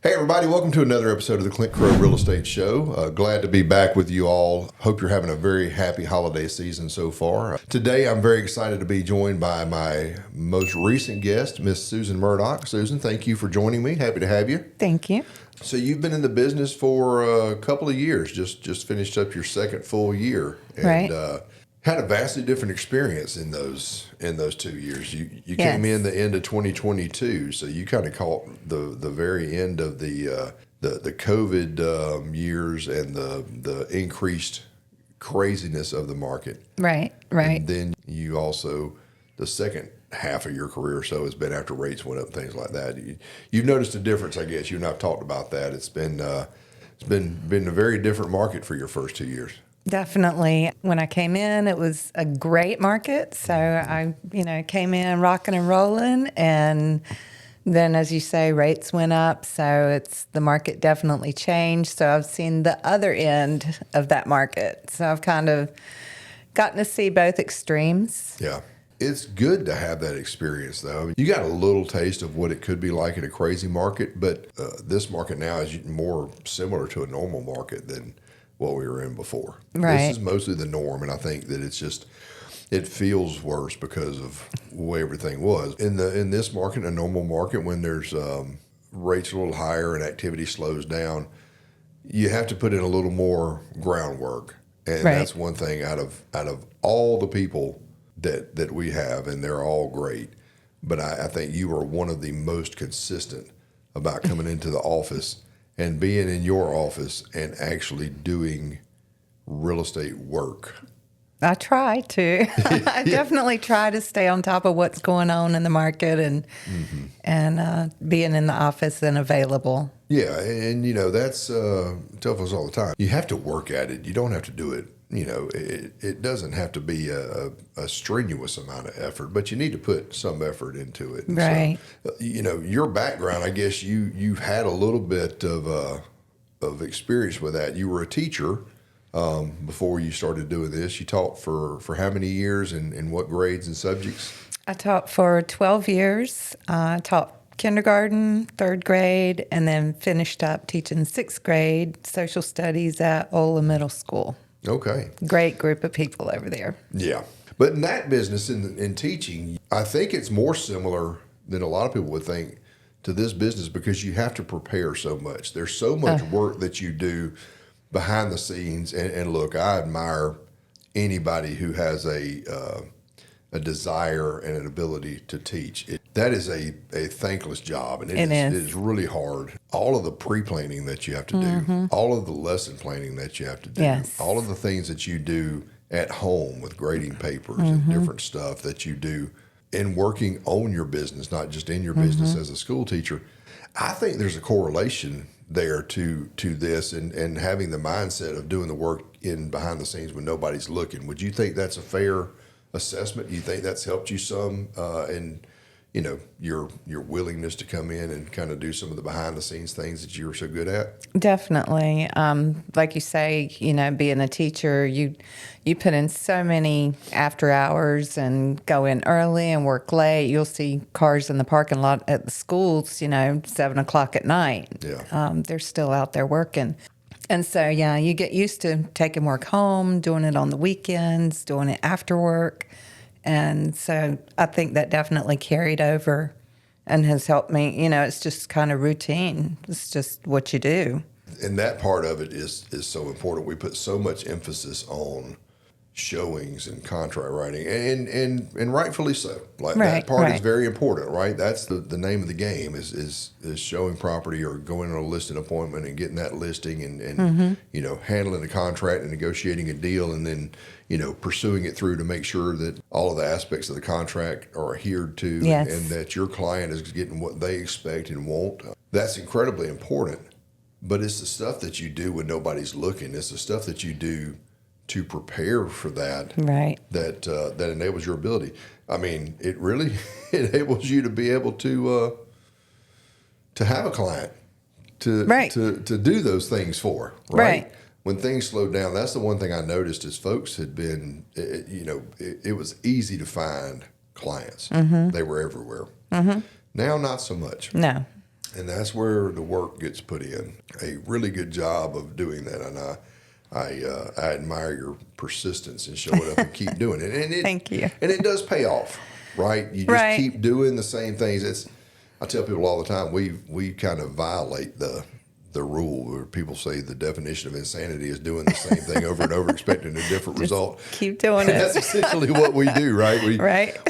Hey everybody, welcome to another episode of the Clint Crowe Real Estate Show. Glad to be back with you all. Hope you're having a very happy holiday season so far. Today I'm very excited to be joined by my most recent guest, Miss Susan Murdock. Susan, thank you for joining me. Happy to have you. Thank you. So you've been in the business for a couple of years, just finished up your second full year. And, Right. had a vastly different experience in those 2 years. You Yes. came in the end of 2022, so you kind of caught the very end of the COVID years and the increased craziness of the market. Right. Right. And then you also, the second half of your career or so has been after rates went up and things like that. You've noticed a difference, I guess. You and I've talked about that. It's been a very different market for your first 2 years. Definitely. When I came in, it was a great market. So I, came in rocking and rolling. And then, as you say, rates went up. So the market definitely changed. So I've seen the other end of that market. So I've kind of gotten to see both extremes. Yeah. It's good to have that experience, though. You got a little taste of what it could be like in a crazy market, but this market now is more similar to a normal market than what we were in before. Right. This is mostly the norm, and I think that it feels worse because of the way everything was. In this market, a normal market, when there's rates a little higher and activity slows down, you have to put in a little more groundwork, and Right. that's one thing out of all the people that we have, and they're all great. But I think you are one of the most consistent about coming into the office and being in your office and actually doing real estate work. I try to. I definitely try to stay on top of what's going on in the market and being in the office and available. Yeah, and that's tell us all the time. You have to work at it. You don't have to do it. It doesn't have to be a strenuous amount of effort, but you need to put some effort into it. And Right. so, your background, I guess you've had a little bit of experience with that. You were a teacher before you started doing this. You taught for how many years and what grades and subjects? I taught for 12 years. I taught kindergarten, third grade, and then finished up teaching sixth grade social studies at Ola Middle School. Okay. Great group of people over there. Yeah. But in that business, in teaching, I think it's more similar than a lot of people would think to this business because you have to prepare so much. There's so much work that you do behind the scenes. And look, I admire anybody who has a desire and an ability to teach. That is a thankless job, and it is really hard. All of the pre-planning that you have to do, all of the lesson planning that you have to do, Yes. all of the things that you do at home with grading papers and different stuff that you do in working on your business, not just in your business as a school teacher. I think there's a correlation there to this and having the mindset of doing the work in behind the scenes when nobody's looking. Would you think that's a fair assessment? Do you think that's helped you some in your willingness to come in and kind of do some of the behind the scenes things that you're so good at? Definitely. Like you say, being a teacher, you put in so many after hours and go in early and work late. You'll see cars in the parking lot at the schools, 7 o'clock at night. Yeah. They're still out there working. And so, yeah, you get used to taking work home, doing it on the weekends, doing it after work. And so I think that definitely carried over and has helped me. It's just kind of routine. It's just what you do. And that part of it is so important. We put so much emphasis on showings and contract writing, and rightfully so. Like that part is very important, right? That's the name of the game is showing property or going on a listing appointment and getting that listing and handling the contract and negotiating a deal and then pursuing it through to make sure that all of the aspects of the contract are adhered to and that your client is getting what they expect and want. That's incredibly important. But it's the stuff that you do when nobody's looking. It's the stuff that you do to prepare for that, that enables your ability. I mean, it really enables you to be able to have a client to do those things for, right? When things slowed down, that's the one thing I noticed is folks had been, it was easy to find clients. They were everywhere. Now, not so much. No. And that's where the work gets put in. A really good job of doing that. And I admire your persistence in showing up and keep doing it. And Thank you. And it does pay off, right? You just keep doing the same things. I tell people all the time, we kind of violate the rule where people say the definition of insanity is doing the same thing over and over, expecting a different result. Keep doing it. That's essentially what we do, right?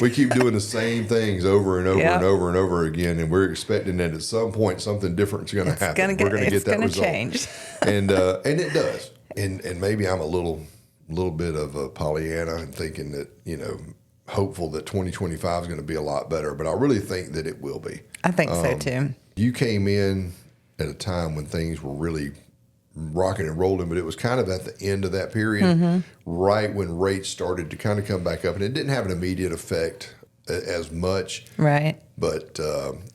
We keep doing the same things over and over and over and over again, and we're expecting that at some point something different is going to happen. We're going to get that result. Change. And it does. And maybe I'm a little bit of a Pollyanna and thinking that, hopeful that 2025 is going to be a lot better, but I really think that it will be. I think so too. You came in at a time when things were really rocking and rolling, but it was kind of at the end of that period, right when rates started to kind of come back up, and it didn't have an immediate effect as much. Right. But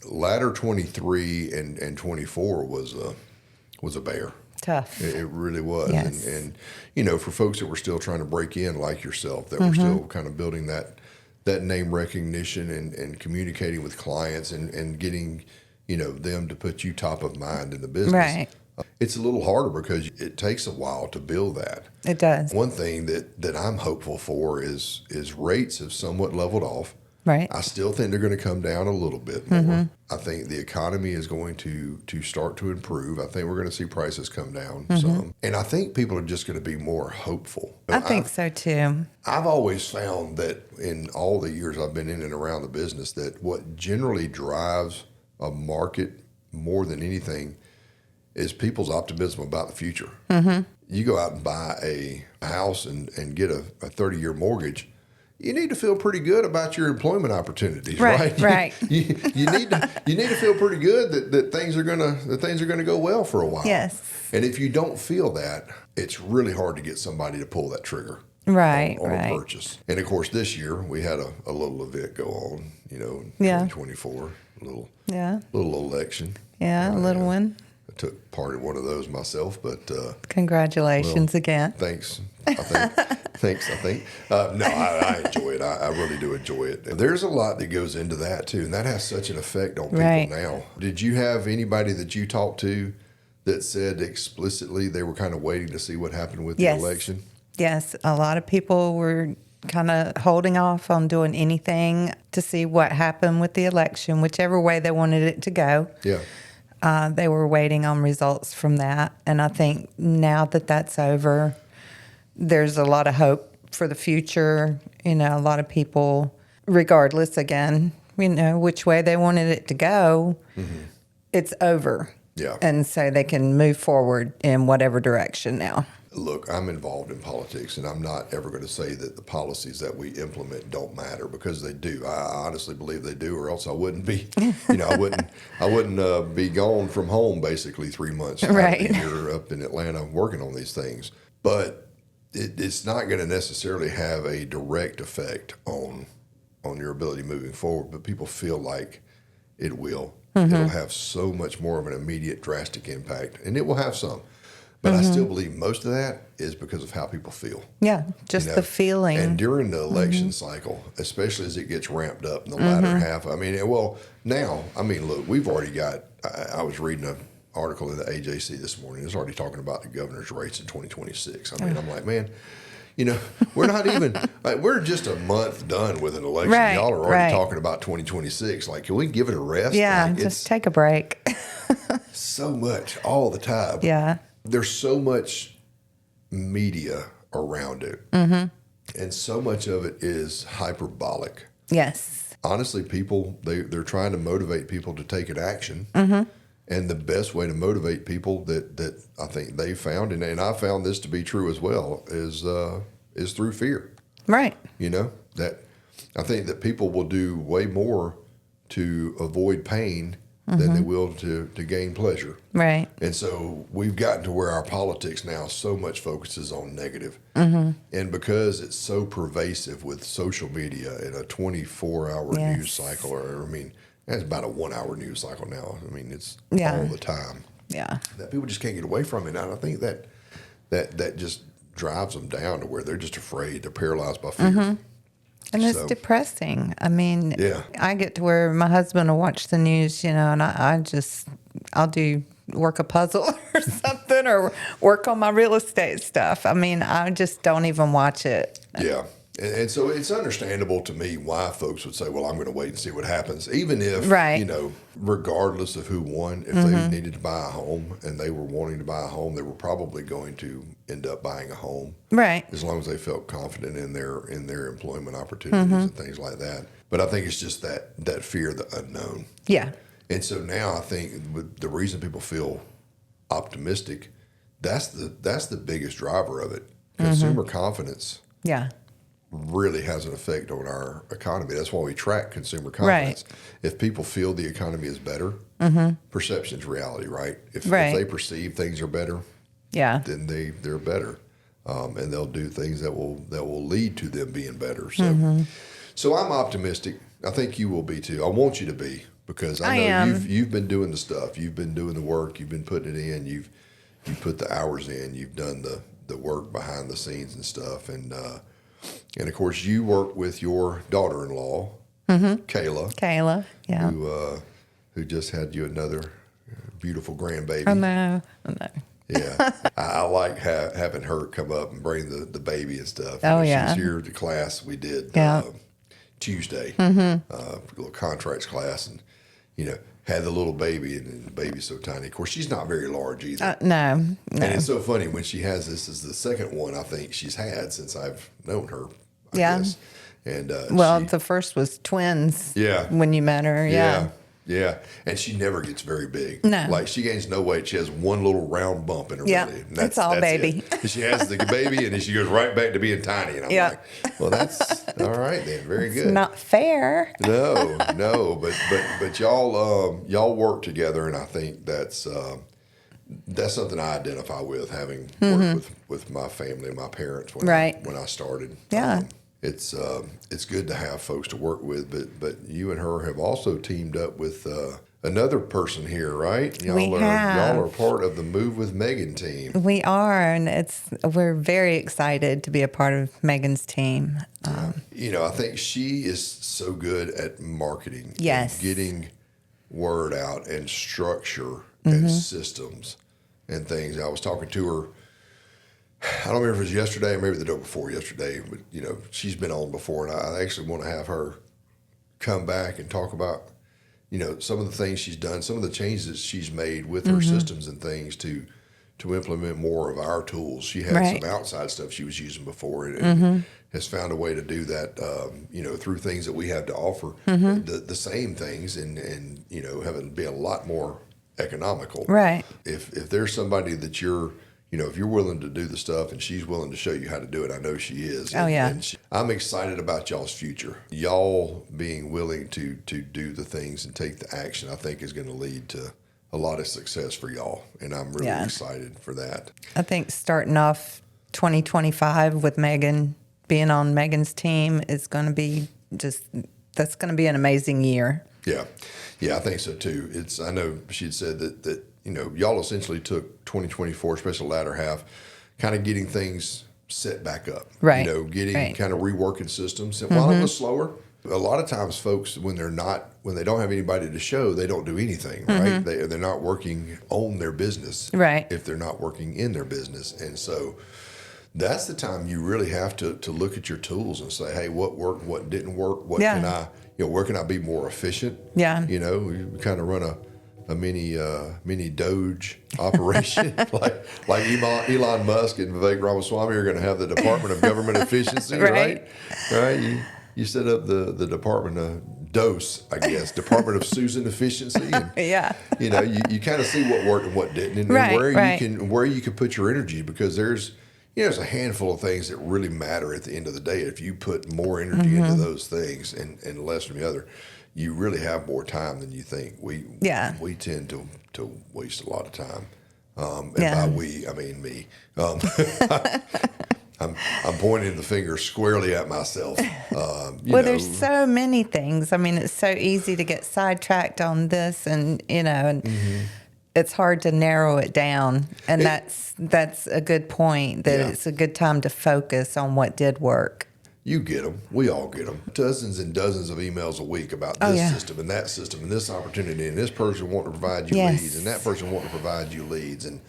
latter 23 and 24 was a bear. Tough. It really was. Yes. And for folks that were still trying to break in like yourself, that were still kind of building that name recognition and communicating with clients and getting them to put you top of mind in the business. Right. It's a little harder because it takes a while to build that. It does. One thing that I'm hopeful for is rates have somewhat leveled off. Right. I still think they're going to come down a little bit more. I think the economy is going to start to improve. I think we're going to see prices come down some. And I think people are just going to be more hopeful. I think so too. I've always found that in all the years I've been in and around the business, that what generally drives a market more than anything is people's optimism about the future. You go out and buy a house and get a 30-year mortgage, you need to feel pretty good about your employment opportunities, right? Right. You need to feel pretty good that things are gonna go well for a while. Yes. And if you don't feel that, it's really hard to get somebody to pull that trigger. Right. On a purchase. And of course, this year we had a little event go on, in 2024, a little election. Yeah, a little one. I took part in one of those myself, but congratulations again. Thanks. I think. No, I enjoy it. I really do enjoy it. And there's a lot that goes into that too, and that has such an effect on people now. Did you have anybody that you talked to that said explicitly they were kind of waiting to see what happened with the election? Yes, a lot of people were kind of holding off on doing anything to see what happened with the election, whichever way they wanted it to go. Yeah. They were waiting on results from that. And I think now that that's over, there's a lot of hope for the future. A lot of people, regardless, again, which way they wanted it to go, it's over. Yeah. And so they can move forward in whatever direction now. Look, I'm involved in politics, and I'm not ever going to say that the policies that we implement don't matter, because they do. I honestly believe they do, or else I wouldn't be, I wouldn't be gone from home basically 3 months out of the year up in Atlanta working on these things. But it's not going to necessarily have a direct effect on your ability moving forward, but people feel like it will. It'll have so much more of an immediate, drastic impact, and it will have some. But I still believe most of that is because of how people feel. Yeah, just the feeling. And during the election cycle, especially as it gets ramped up in the latter half, look, we've already got, I was reading an article in the AJC this morning. It's already talking about the governor's race in 2026. I'm like, man, we're not even, we're just a month done with an election. Right, Y'all are already talking about 2026. Like, can we give it a rest? Yeah, just take a break. So much all the time. Yeah. There's so much media around it, and so much of it is hyperbolic. Yes. Honestly, people, they're trying to motivate people to take an action, and the best way to motivate people that I think they found, and I found this to be true as well, is through fear. Right. That I think that people will do way more to avoid pain than they will to gain pleasure. Right. And so we've gotten to where our politics now so much focuses on negative. And because it's so pervasive with social media in a 24-hour news cycle, that's about a 1-hour news cycle now. It's all the time. Yeah. That people just can't get away from it. And I think that just drives them down to where they're just afraid. They're paralyzed by fear. And it's depressing. I mean, yeah. I get to where my husband will watch the news, and I'll work a puzzle or something, or work on my real estate stuff. I mean, I just don't even watch it. Yeah. And so it's understandable to me why folks would say, well, I'm going to wait and see what happens. Even if, regardless of who won, if they needed to buy a home and they were wanting to buy a home, they were probably going to end up buying a home. Right. As long as they felt confident in their employment opportunities and things like that. But I think it's just that fear of the unknown. Yeah. And so now I think the reason people feel optimistic, that's the biggest driver of it. Consumer confidence. Yeah. Really has an effect on our economy. That's why we track consumer confidence. Right. If people feel the economy is better, perception's reality, right? If they perceive things are better, then they're better, and they'll do things that will lead to them being better. So, so I'm optimistic. I think you will be too. I want you to be, because I know you've been doing the stuff, you've been doing the work, you've been putting it in, you've put the hours in, you've done the work behind the scenes and stuff, and of course, you work with your daughter-in-law, Kayla. Yeah. Who just had you another beautiful grandbaby. I know. Yeah. I like having her come up and bring the baby and stuff. Oh, She yeah. was here at the class we did Tuesday, little contracts class, and, had the little baby, and the baby's so tiny. Of course, she's not very large either. No. And it's so funny when she has this is the second one I think she's had since I've known her. I guess. And the first was twins. Yeah. When you met her. Yeah. Yeah. And she never gets very big. No. Like, she gains no weight. She has one little round bump in her belly. And that's all baby. It. She has the baby, and then she goes right back to being tiny. And I'm like, well, that's all right then. Very good. Not fair. No. But y'all work together, and I think that's something I identify with, having worked with my family and my parents when I started. Yeah. It's good to have folks to work with, but you and her have also teamed up with another person here, right? Y'all are part of the Move with Megan team. We are, and we're very excited to be a part of Megan's team. I think she is so good at marketing. Yes. And getting word out and structure and systems and things. I was talking to her, I don't remember if it was yesterday or maybe the day before yesterday, but she's been on before, and I actually want to have her come back and talk about some of the things she's done, some of the changes she's made with her systems and things to implement more of our tools. She had some outside stuff she was using before, and has found a way to do that through things that we have to offer, the same things, and have it be a lot more economical. Right. If there's somebody that you're if you're willing to do the stuff and she's willing to show you how to do it, I know she is. I'm excited about y'all's future. Y'all being willing to do the things and take the action, I think, is going to lead to a lot of success for y'all. And I'm really excited for that. I think starting off 2025 with Megan, being on Megan's team is going to be that's going to be an amazing year. Yeah. Yeah, I think so too. I know she'd said that y'all essentially took 2024, especially the latter half, kind of getting things set back up. Right. Getting kind of reworking systems. And while it was slower, a lot of times folks, when they don't have anybody to show, they don't do anything, right? They're not working on their business. Right. If they're not working in their business. And so that's the time you really have to look at your tools and say, hey, what worked, what didn't work, what can I, where can I be more efficient? Yeah. We kind of run a mini Doge operation, like Elon Musk and Vivek Ramaswamy are going to have the Department of Government Efficiency, right? You set up the Department of DOS, I guess, Department of Susan Efficiency. And, you kind of see what worked and what didn't, and where you can put your energy, because there's a handful of things that really matter at the end of the day. If you put more energy into those things and less from the other, you really have more time than you think. We tend to waste a lot of time. And by we, I mean me. I'm pointing the finger squarely at myself. There's so many things. I mean, it's so easy to get sidetracked on this, and it's hard to narrow it down. And that's a good point. That it's a good time to focus on what did work. You get them. We all get them. Dozens and dozens of emails a week about this system and that system and this opportunity and this person wanting to provide you leads and that person wanting to provide you leads. And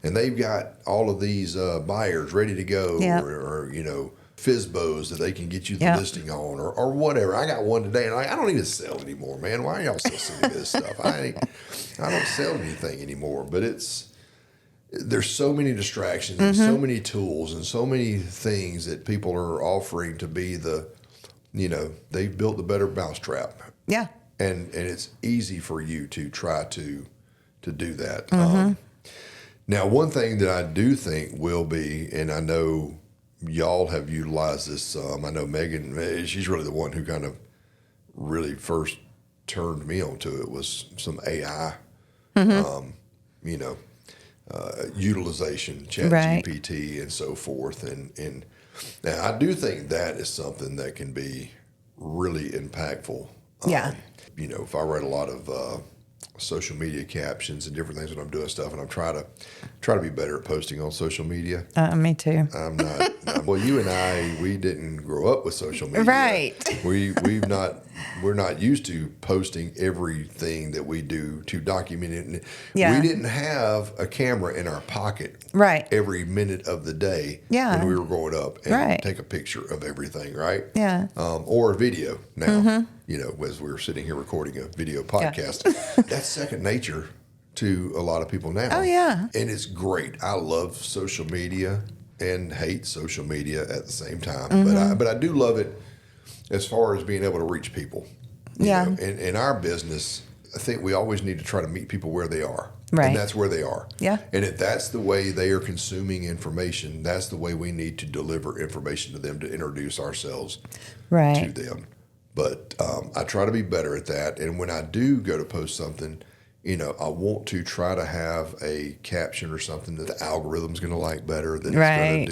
they've got all of these buyers ready to go or FISBOs that they can get you the listing on or whatever. I got one today and I don't even sell anymore, man. Why are y'all still sending me this stuff? I don't sell anything anymore, but there's so many distractions and so many tools and so many things that people are offering to be they've built the better mousetrap. Yeah. And it's easy for you to try to do that. Now, one thing that I do think will be, and I know y'all have utilized this some. I know Megan, she's really the one who kind of really first turned me onto it, was some AI, utilization, ChatGPT and so forth. And I do think that is something that can be really impactful. If I write a lot of social media captions and different things when I'm doing stuff, and I'm trying to be better at posting on social media. Me too. I'm not. Well, you and I, we didn't grow up with social media. Right. We're not used to posting everything that we do to document it. Yeah. We didn't have a camera in our pocket every minute of the day when we were growing up and take a picture of everything, right? Yeah. Or a video now, as we're sitting here recording a video podcast. That's second nature to a lot of people now. Oh, yeah. And it's great. I love social media and hate social media at the same time. But I do love it as far as being able to reach people. You know, in our business, I think we always need to try to meet people where they are. Right. And that's where they are. Yeah. And if that's the way they are consuming information, that's the way we need to deliver information to them to introduce ourselves to them. But I try to be better at that. And when I do go to post something, I want to try to have a caption or something that the algorithm's going to like better, that it's going to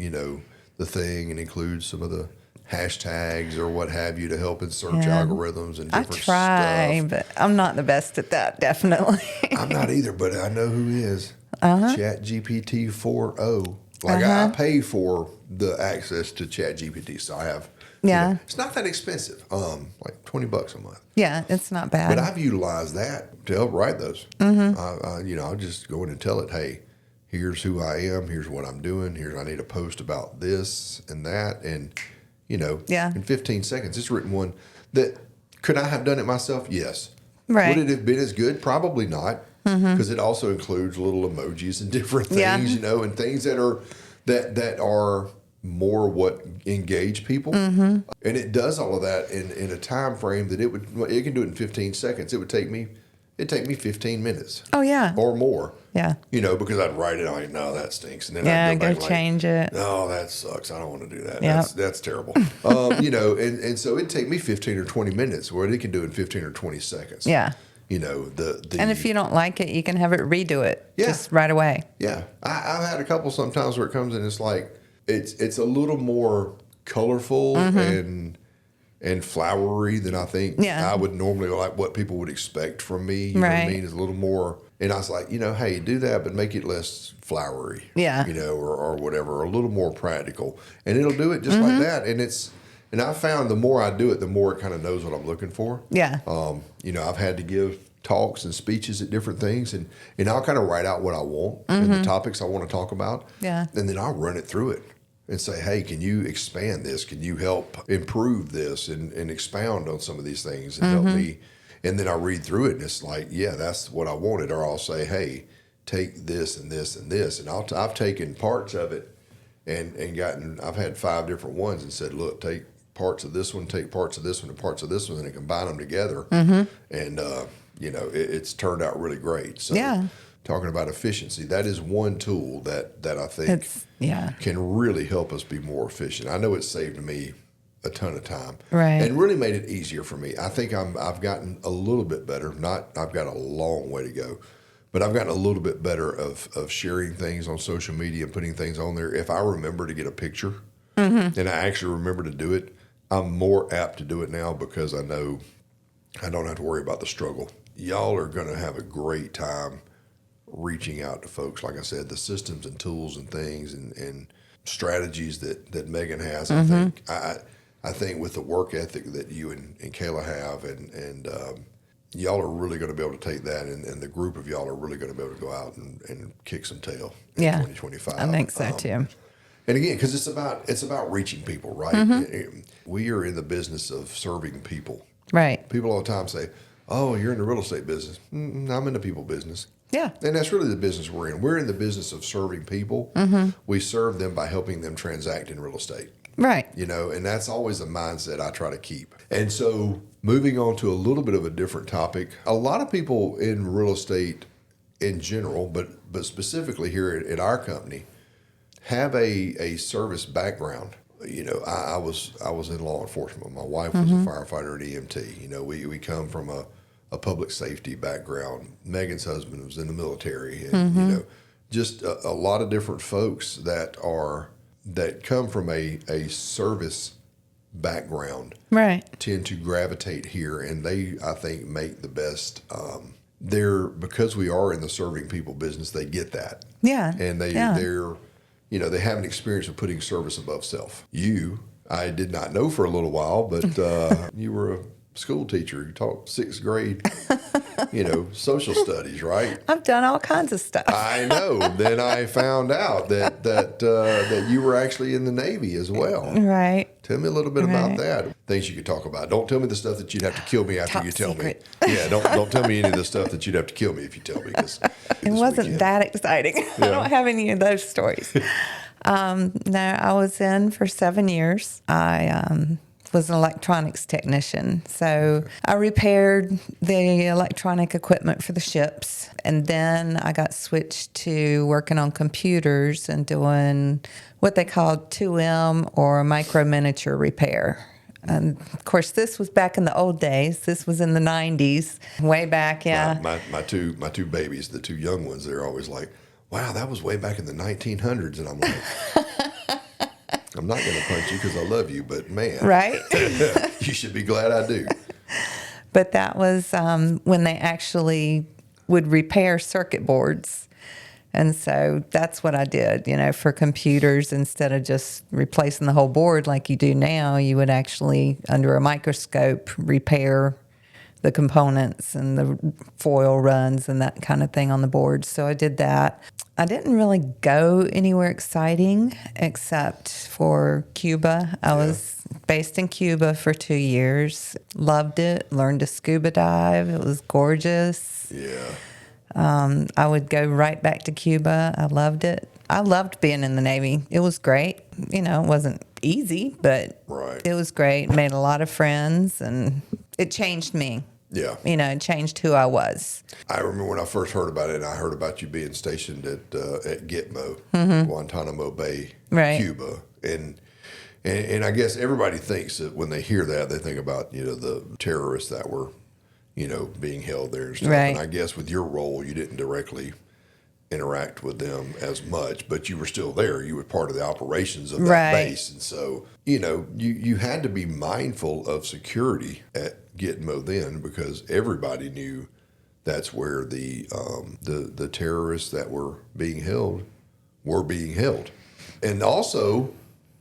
do, the thing and include some of the hashtags or what have you to help in search algorithms and different stuff. I try, but I'm not the best at that, definitely. I'm not either, but I know who is. ChatGPT 4.0. I pay for the access to ChatGPT, so I have. It's not that expensive, like $20 a month. Yeah, it's not bad. But I've utilized that to help write those. I'll just go in and tell it, hey, here's who I am, here's what I'm doing, I need a post about this and that, and in 15 seconds, it's written one that could I have done it myself? Yes. Right. Would it have been as good? Probably not, because it also includes little emojis and different things, and things that are more what engage people, and it does all of that in a time frame that it can do it in 15 seconds. It'd take me 15 minutes. Oh yeah, or more. Yeah, because I'd write it. I'm like, no, that stinks, and then I'd go change it. No, that sucks. I don't want to do that. Yep. That's terrible. And so it'd take me 15 or 20 minutes, where it can do it in 15 or 20 seconds. Yeah. And if you don't like it, you can have it redo it just right away. Yeah, I've had a couple sometimes where it comes in, it's like. It's a little more colorful and flowery than I think I would normally, like what people would expect from me. You know what I mean? It's a little more, and I was like, hey, do that, but make it less flowery. Yeah. Or whatever, or a little more practical. And it'll do it just like that. And I found the more I do it, the more it kind of knows what I'm looking for. Yeah. I've had to give talks and speeches at different things, and I'll kind of write out what I want and the topics I want to talk about. Yeah. And then I'll run it through it and say, hey, can you expand this? Can you help improve this and expound on some of these things and help me? And then I read through it, and it's like, yeah, that's what I wanted. Or I'll say, hey, take this and this and this. And I've taken parts of it and I've had 5 different ones and said, look, take parts of this one, take parts of this one, and parts of this one, and combine them together. And, it's turned out really great. So talking about efficiency, that is one tool that I think can really help us be more efficient. I know it's saved me a ton of time, and really made it easier for me. I think I've gotten a little bit better. I've got a long way to go, but I've gotten a little bit better of sharing things on social media and putting things on there. If I remember to get a picture and I actually remember to do it, I'm more apt to do it now because I know I don't have to worry about the struggle. Y'all are going to have a great time reaching out to folks. Like I said, the systems and tools and things and strategies that Megan has. I think with the work ethic that you and Kayla have, and y'all are really going to be able to take that, and the group of y'all are really going to be able to go out and kick some tail in 2025. I think so too. And again, because it's about reaching people, right? We are in the business of serving people. Right. People all the time say, "Oh, you're in the real estate business." I'm in the people business. Yeah. And that's really the business we're in. We're in the business of serving people. We serve them by helping them transact in real estate. Right. And that's always a mindset I try to keep. And so moving on to a little bit of a different topic, a lot of people in real estate in general, but specifically here at our company, have a service background. I was in law enforcement. My wife was a firefighter at EMT. We come from a public safety background. Megan's husband was in the military, and just a lot of different folks that come from a service background, right, tend to gravitate here, and they, I think, make the best. Because we are in the serving people business, they get that. Yeah. And they have an experience of putting service above self. I did not know for a little while, but you were a school teacher. You taught sixth grade, social studies, right? I've done all kinds of stuff. I know. Then I found out that you were actually in the Navy as well. Right. Tell me a little bit about that. Things you could talk about. Don't tell me the stuff that you'd have to kill me after Top you tell secret. me. Yeah, don't tell me any of the stuff that you'd have to kill me if you tell me. It wasn't that exciting. Yeah. I don't have any of those stories. No, I was in for 7 years. I was an electronics technician. So I repaired the electronic equipment for the ships. And then I got switched to working on computers and doing what they called 2M or micro miniature repair. And of course, this was back in the old days. This was in the 90s, way back, yeah. My two babies, the two young ones, they're always like, wow, that was way back in the 1900s. And I'm like, I'm not going to punch you because I love you, but man, right? You should be glad I do. But that was when they actually would repair circuit boards. And so that's what I did, for computers. Instead of just replacing the whole board like you do now, you would actually, under a microscope, repair the components and the foil runs and that kind of thing on the board. So I did that. I didn't really go anywhere exciting except for Cuba. I was based in Cuba for 2 years. Loved it. Learned to scuba dive. It was gorgeous. Yeah. I would go right back to Cuba. I loved it. I loved being in the Navy. It was great. It wasn't easy, but It was great. Made a lot of friends, and it changed me. Yeah. It changed who I was. I remember when I first heard about it, and I heard about you being stationed at Gitmo, Guantanamo Bay, Cuba. And I guess everybody thinks that when they hear that, they think about, the terrorists that were, being held there and stuff. Right. And I guess with your role, you didn't directly interact with them as much, but you were still there. You were part of the operations of that base. And so, you had to be mindful of security at Gitmo then, because everybody knew that's where the terrorists that were being held. And also,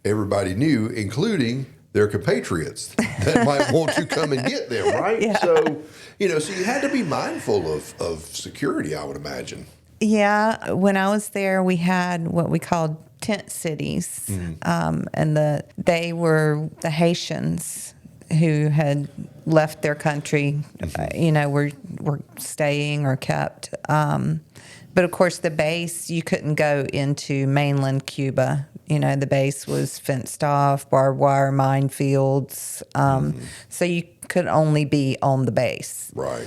everybody knew, including their compatriots that might want to come and get them, right? Yeah. So, so you had to be mindful of security, I would imagine. Yeah. When I was there, we had what we called tent cities. And they were the Haitians who had left their country, were staying or kept. But of course, the base, you couldn't go into mainland Cuba. The base was fenced off, barbed wire, minefields. So you could only be on the base. Right.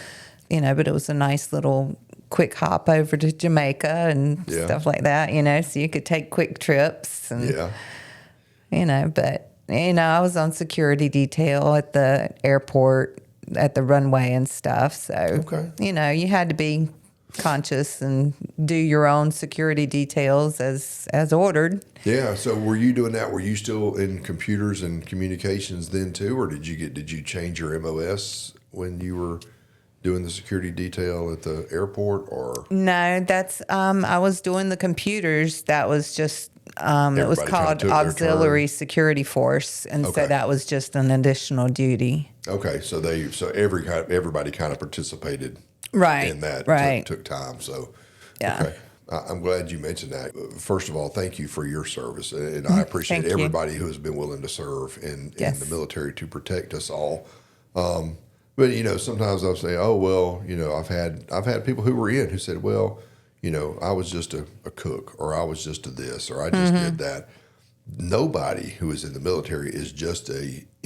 But it was a nice little quick hop over to Jamaica and stuff like that, so you could take quick trips. And, but, I was on security detail at the airport, at the runway and stuff. So, you had to be conscious and do your own security details as ordered. Yeah. So were you doing that? Were you still in computers and communications then too, or did you change your MOS when you were doing the security detail at the airport? Or no, that's I was doing the computers. That was just it was called Auxiliary Security Force, and so that was just an additional duty. Okay, so everybody kind of participated in that. Right. Took time. So yeah. Okay. I'm glad you mentioned that. First of all, thank you for your service, and I appreciate everybody who has been willing to serve in the military to protect us all. But sometimes I'll say, "Oh well," I've had people who were in who said, "Well, I was just a cook, or I was just a this, or I just did that." Nobody who is in the military is just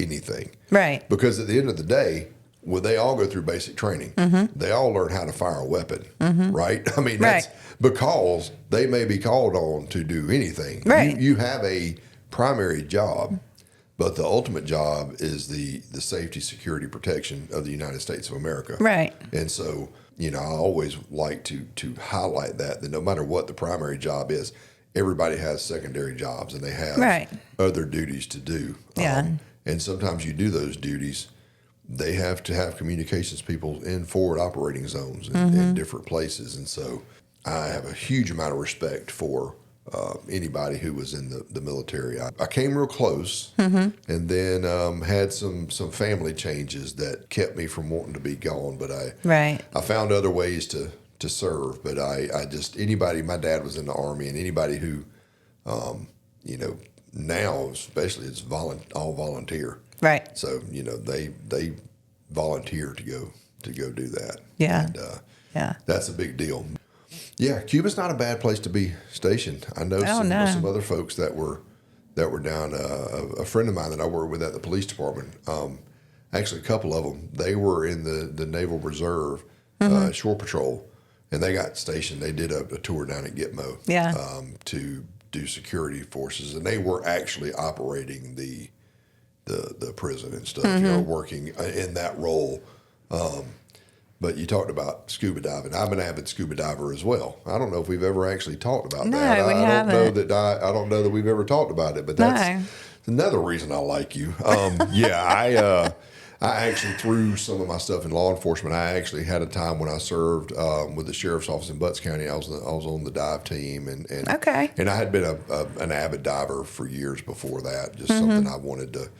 anything, right? Because at the end of the day, well, they all go through basic training. They all learn how to fire a weapon, right? I mean, that's because they may be called on to do anything. Right. You have a primary job, but the ultimate job is the safety, security, protection of the United States of America. Right. And so, I always like to highlight that no matter what the primary job is, everybody has secondary jobs and they have other duties to do. Yeah. And sometimes you do those duties. They have to have communications people in forward operating zones in different places. And so I have a huge amount of respect for anybody who was in the military. I came real close and then had some family changes that kept me from wanting to be gone. But I found other ways to serve. But I just, anybody, my dad was in the Army, and anybody who, now especially it's all volunteer. Right. So they volunteer to go do that. Yeah. And that's a big deal. Yeah, Cuba's not a bad place to be stationed. I know some other folks that were down. A friend of mine that I worked with at the police department. Actually, a couple of them. They were in the Naval Reserve Shore Patrol, and they got stationed. They did a tour down at Gitmo. To do security forces, and they were actually operating the prison and stuff, working in that role. But you talked about scuba diving. I'm an avid scuba diver as well. I don't know if we've ever actually talked about that. No, we haven't. I don't know that we've ever talked about it, but that's another reason I like you. I actually, threw some of my stuff in law enforcement. I actually had a time when I served with the sheriff's office in Butts County. I was on the dive team, and I had been an avid diver for years before that. Just something I wanted to.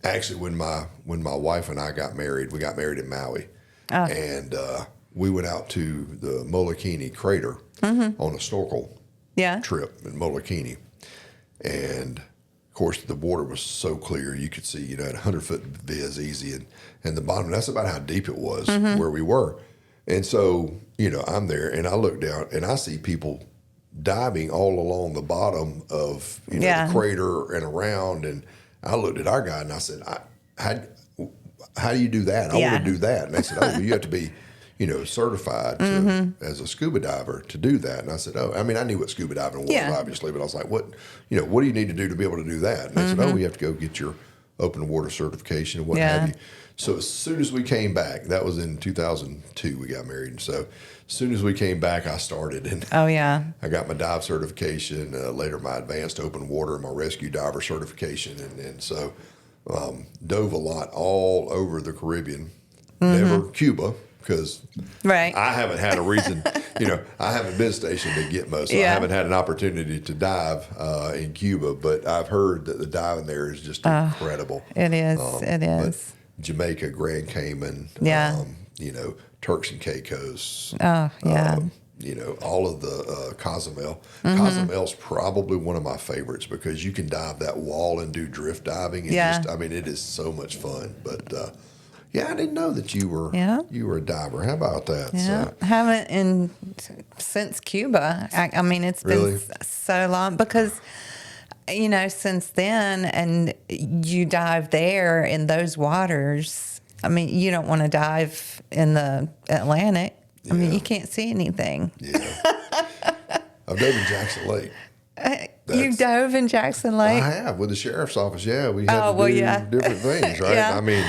Actually, when my wife and I got married, we got married in Maui, and we went out to the Molokini crater on a snorkel trip in Molokini, and of course the water was so clear you could see at 100-foot viz easy, and the bottom. That's about how deep it was where we were, and so I'm there and I look down and I see people diving all along the bottom of the crater and around, and I looked at our guy and I said, how do you do that? I want to do that. And they said, oh, you have to be, certified as a scuba diver to do that. And I said, oh, I mean, I knew what scuba diving was, obviously, but I was like, what do you need to do to be able to do that? And they said, oh, you have to go get your open water certification and what have you. So as soon as we came back, that was in 2002, we got married. And so as soon as we came back, I started. And I got my dive certification, later my advanced open water, my rescue diver certification. And so dove a lot all over the Caribbean, never Cuba, because I haven't had a reason, I haven't been stationed at Gitmo, so I haven't had an opportunity to dive in Cuba, but I've heard that the diving there is just incredible. It is, it is. Jamaica, Grand Cayman, Turks and Caicos. All of the Cozumel. Cozumel's probably one of my favorites because you can dive that wall and do drift diving. And it is so much fun. But I didn't know that you were a diver. How about that? Yeah, so. Haven't since Cuba. I mean, it's been so long because. Since then, and you dive there in those waters. I mean, you don't want to dive in the Atlantic. I mean, you can't see anything. Yeah. I've dove in Jackson Lake. You dove in Jackson Lake? I have, with the sheriff's office. Yeah, we had to do different things, right? I mean,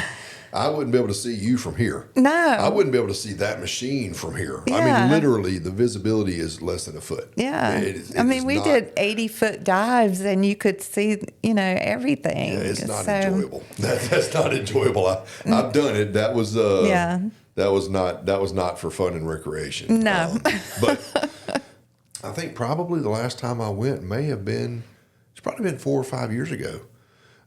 I wouldn't be able to see you from here. No. I wouldn't be able to see that machine from here. I mean, literally, the visibility is less than a foot. Yeah. We did 80-foot dives, and you could see, everything. Yeah, it's not enjoyable. That's not enjoyable. I've done it. That was That was not for fun and recreation. No. But I think probably the last time I went it's probably been 4 or 5 years ago.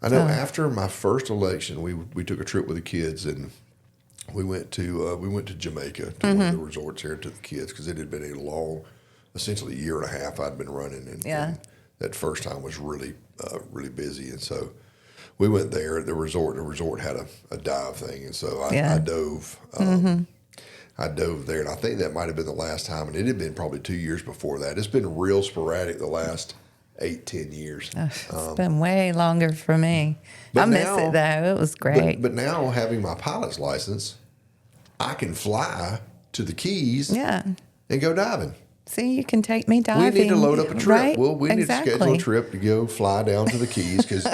I know after my first election, we took a trip with the kids and we went to Jamaica to one of the resorts here to the kids because it had been a long, essentially a year and a half I'd been running, and that first time was really busy, and so we went there at the resort. The resort had a dive thing, and so I dove. I dove there, and I think that might have been the last time, and it had been probably 2 years before that. It's been real sporadic the last 8-10 years. It's been way longer for me. I miss it though. It was great. But now having my pilot's license, I can fly to the Keys and go diving. See, you can take me diving. We need to load up a trip. Right? Well, we need to schedule a trip to go fly down to the Keys because,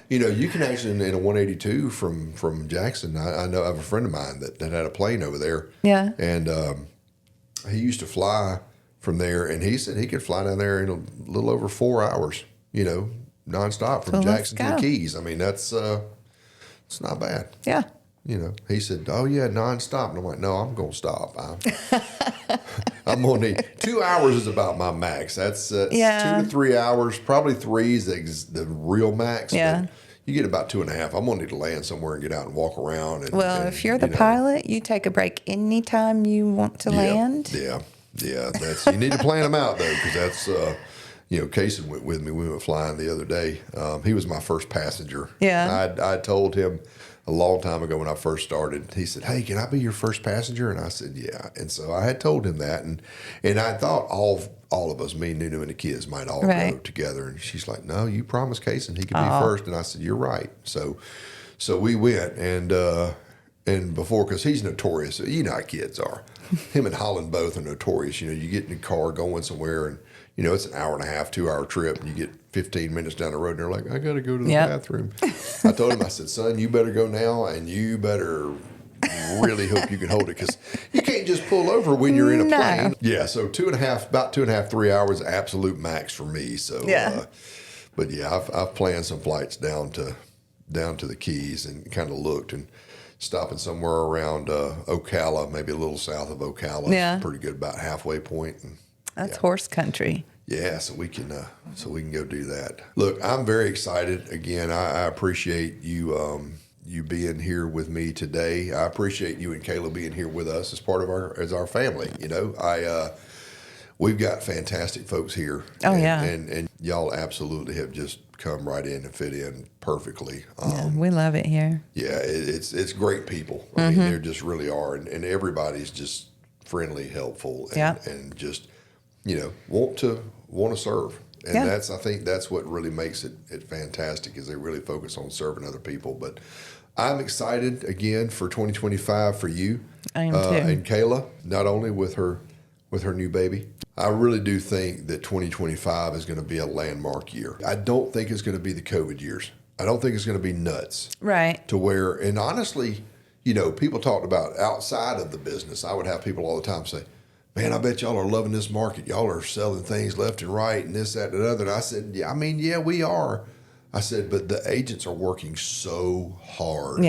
you can actually, in a 182 from Jackson, I know I have a friend of mine that had a plane over there. Yeah. And he used to fly from there, and he said he could fly down there in a little over 4 hours, nonstop from Jackson to the Keys. I mean, that's it's not bad. Yeah. He said, "Oh yeah, nonstop." And I'm like, "No, I'm gonna stop. I'm gonna need 2 hours is about my max. That's 2 to 3 hours. Probably 3 is the real max. Yeah. But you get about 2.5. I'm gonna need to land somewhere and get out and walk around. And if you're the pilot, you take a break anytime you want to land. Yeah. That's you need to plan them out though, because that's Casey went with me. We went flying the other day. He was my first passenger. Yeah. I told him a long time ago when I first started. He said, "Hey, can I be your first passenger?" And I said, "Yeah." And so I had told him that, and I thought all of us, me, Nunu, and the kids, might all go together. And she's like, "No, you promised Casey he could be first." And I said, "You're right." So we went, and before, because he's notorious, how kids are. Him and Holland both are notorious. You get in the car going somewhere, and it's an hour and a half, 2 hour trip, and you get 15 minutes down the road, and they're like, "I got to go to the bathroom." I told him, I said, "Son, you better go now, and you better really hope you can hold it, because you can't just pull over when you're in a plane." Yeah, so about 2.5, 3 hours, absolute max for me. So, but yeah, I've planned some flights down to the Keys and kind of looked and stopping somewhere around Ocala, maybe a little south of Ocala. Yeah, it's pretty good, about halfway point. And, that's horse country. Yeah, so we can go do that. Look, I'm very excited. Again, I appreciate you you being here with me today. I appreciate you and Kayla being here with us as part of our family. We've got fantastic folks here. Oh, and y'all absolutely have just come right in and fit in perfectly. We love it here. Yeah, it's great people. I mean, they just really are, and everybody's just friendly, helpful, and just want to serve. And I think that's what really makes it fantastic, is they really focus on serving other people. But I'm excited again for 2025 for you. I am too. And Kayla, not only with her new baby. I really do think that 2025 is going to be a landmark year. I don't think it's going to be the COVID years. I don't think it's going to be nuts. Right. To where, and honestly, people talked about outside of the business. I would have people all the time say, "Man, I bet y'all are loving this market. Y'all are selling things left and right and this, that, and the other." And I said, yeah, we are. I said, but the agents are working so hard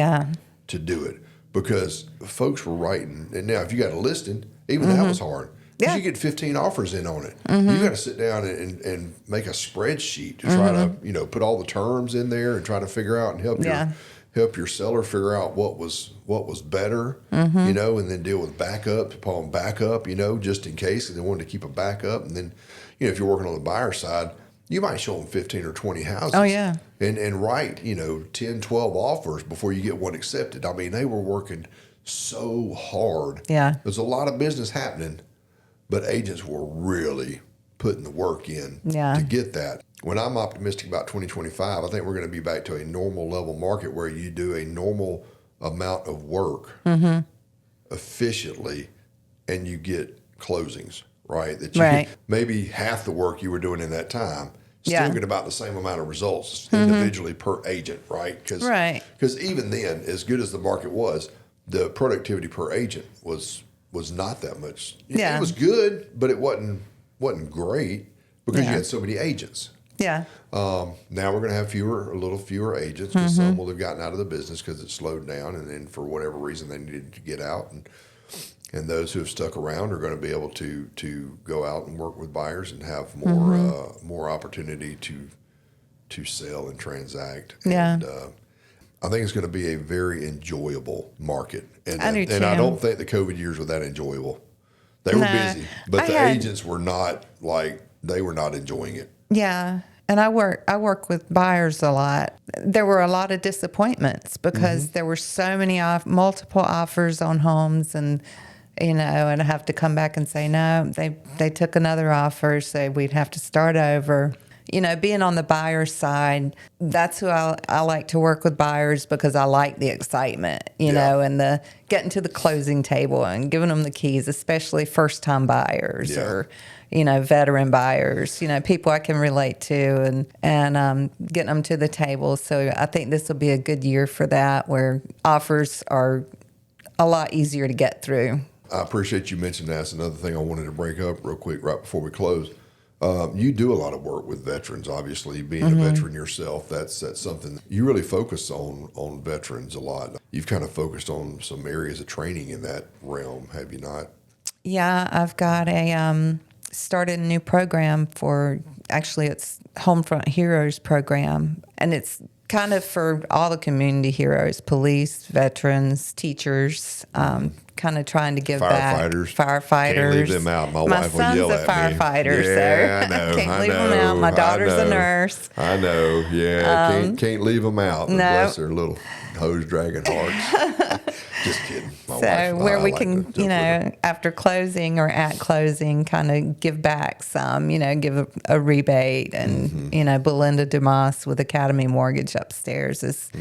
to do it, because folks were writing. And now if you got a listing, even that was hard. Yeah. You get 15 offers in on it. You got to sit down and make a spreadsheet to try to, put all the terms in there and try to figure out and help your seller figure out what was better, and then deal with backup upon backup, just in case, because they wanted to keep a backup. And then, if you're working on the buyer side, you might show them 15 or 20 houses. Oh, yeah. And write, 10, 12 offers before you get one accepted. I mean, they were working so hard. Yeah. There's a lot of business happening, but agents were really putting the work in to get that. When I'm optimistic about 2025, I think we're going to be back to a normal level market where you do a normal amount of work efficiently, and you get closings, right? That you get maybe half the work you were doing in that time, still get about the same amount of results individually per agent, right? Because even then, as good as the market was, the productivity per agent was not that much. It was good, but it wasn't great because you had so many agents. Yeah. Now we're going to have a little fewer agents, because some will have gotten out of the business because it slowed down, and then for whatever reason they needed to get out. And those who have stuck around are going to be able to go out and work with buyers and have more opportunity to sell and transact. Yeah. And I think it's going to be a very enjoyable market. And I do and I too. don't think the COVID years were that enjoyable. They were busy, but the agents were not they were not enjoying it. Yeah. And I work with buyers a lot. There were a lot of disappointments because there were so many multiple offers on homes, and and I have to come back and say no. They took another offer, so we'd have to start over. Being on the buyer side, that's who I like to work with, buyers, because I like the excitement, and the getting to the closing table and giving them the keys, especially first-time buyers or, veteran buyers, people I can relate to, and getting them to the table. So I think this will be a good year for that, where offers are a lot easier to get through. I appreciate you mentioning that. That's another thing I wanted to break up real quick right before we close. You do a lot of work with veterans, obviously, being a veteran yourself. That's something you really focus on veterans a lot. You've kind of focused on some areas of training in that realm, have you not? Yeah, I've got started a new program it's Homefront Heroes program, and it's kind of for all the community heroes, police, veterans, teachers, kind of trying to give back. Firefighters. Can't leave them out. My wife will yell at me. My son's a firefighter, yeah, so I know, can't leave them out. My daughter's a nurse. I know, yeah. Can't leave them out. No. Bless their little hose dragging hearts. Just kidding. So where we can, after closing or at closing, kind of give back some, give a rebate. And, Belinda Dumas with Academy Mortgage upstairs is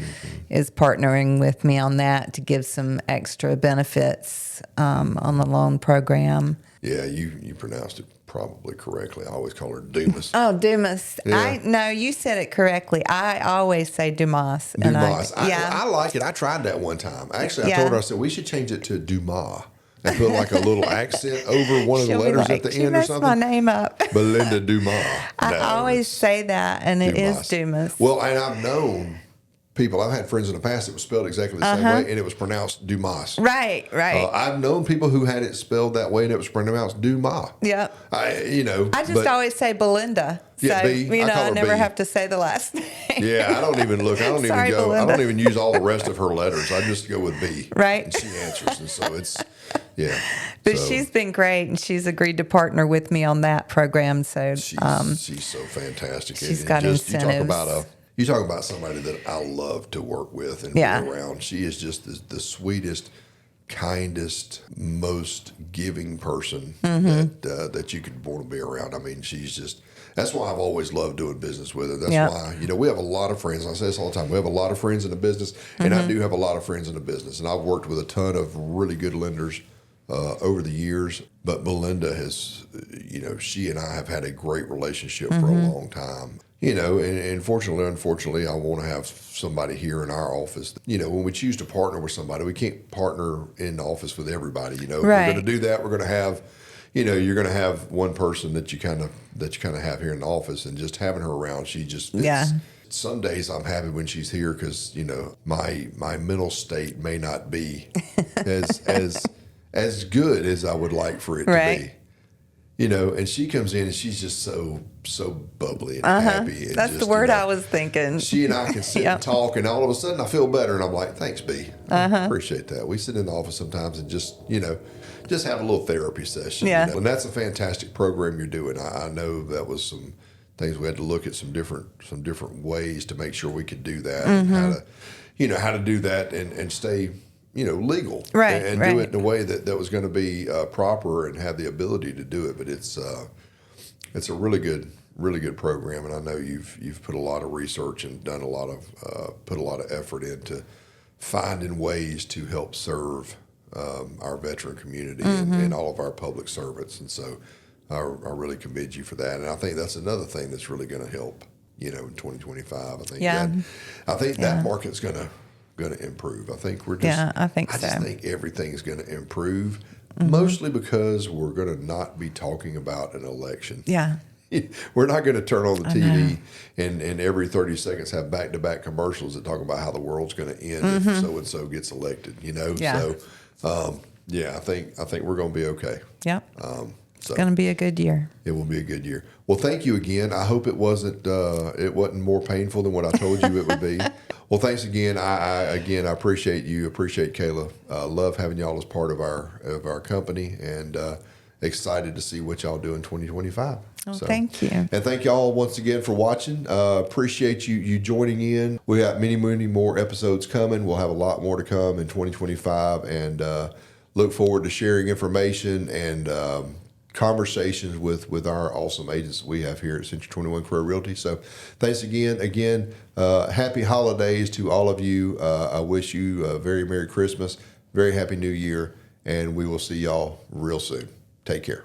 partnering with me on that to give some extra benefits on the loan program. Yeah, you pronounced it probably correctly. I always call her Dumas. Oh, Dumas. Yeah. No, you said it correctly. I always say Dumas. Dumas. I like it. I tried that one time. Actually, I told her, I said, we should change it to Dumas and put like a little accent over one of the letters at the end or something. My name up. Belinda Dumas. I always say that, and it is Dumas. Well, and I've known people, I've had friends in the past that was spelled exactly the same way, and it was pronounced Dumas. Right. I've known people who had it spelled that way, and it was pronounced Dumas. Yeah. I just always say Belinda. So, I never have to say the last name. Yeah, I don't even look. I don't even go. Belinda. I don't even use all the rest of her letters. I just go with B. Right. And she answers, and so it's, yeah. But she's been great, and she's agreed to partner with me on that program. So she's so fantastic. She's got incentives. You talk about somebody that I love to work with and be around. She is just the sweetest, kindest, most giving person that you could want to be around. I mean, she's just. That's why I've always loved doing business with her. That's why, we have a lot of friends. I say this all the time. We have a lot of friends in the business, and I do have a lot of friends in the business. And I've worked with a ton of really good lenders over the years. But Belinda has, she and I have had a great relationship for a long time. And unfortunately, I want to have somebody here in our office. When we choose to partner with somebody, we can't partner in the office with everybody. If we're going to do that, we're going to have, you're going to have one person that you kind of have here in the office, and just having her around, she just fits. Yeah. Some days I'm happy when she's here because my mental state may not be as good as I would like for it to be. And she comes in and she's just so bubbly and happy. And that's the word I was thinking. She and I can sit and talk, and all of a sudden I feel better, and I'm like, thanks, B. I appreciate that. We sit in the office sometimes and just have a little therapy session. Yeah. And that's a fantastic program you're doing. I know that was some things we had to look at some different ways to make sure we could do that, and how to do that and stay legal, and do it in a way that was going to be proper and have the ability to do it. But it's a really good program, and I know you've put a lot of research and done put a lot of effort into finding ways to help serve our veteran community and all of our public servants. And so I really commend you for that. And I think that's another thing that's really going to help in 2025. I think that market's going to improve. I think we're just. Yeah, I think so. I just think everything's going to improve, mostly because we're going to not be talking about an election. Yeah. We're not going to turn on the TV and every 30 seconds have back-to-back commercials that talk about how the world's going to end if so-and-so gets elected, Yeah. So Yeah, I think we're going to be okay. Yep. It's going to be a good year. It will be a good year. Well, thank you again. I hope it wasn't more painful than what I told you it would be. Well, thanks again. I appreciate you. Appreciate Kayla. Love having y'all as part of our company, and excited to see what y'all do in 2025. Oh, so, thank you. And thank y'all once again for watching. Appreciate you joining in. We got many more episodes coming. We'll have a lot more to come in 2025, and look forward to sharing information and conversations with our awesome agents we have here at Century 21 Career Realty. So thanks again. Happy holidays to all of you. I wish you a very Merry Christmas, very Happy New Year, and we will see y'all real soon. Take care.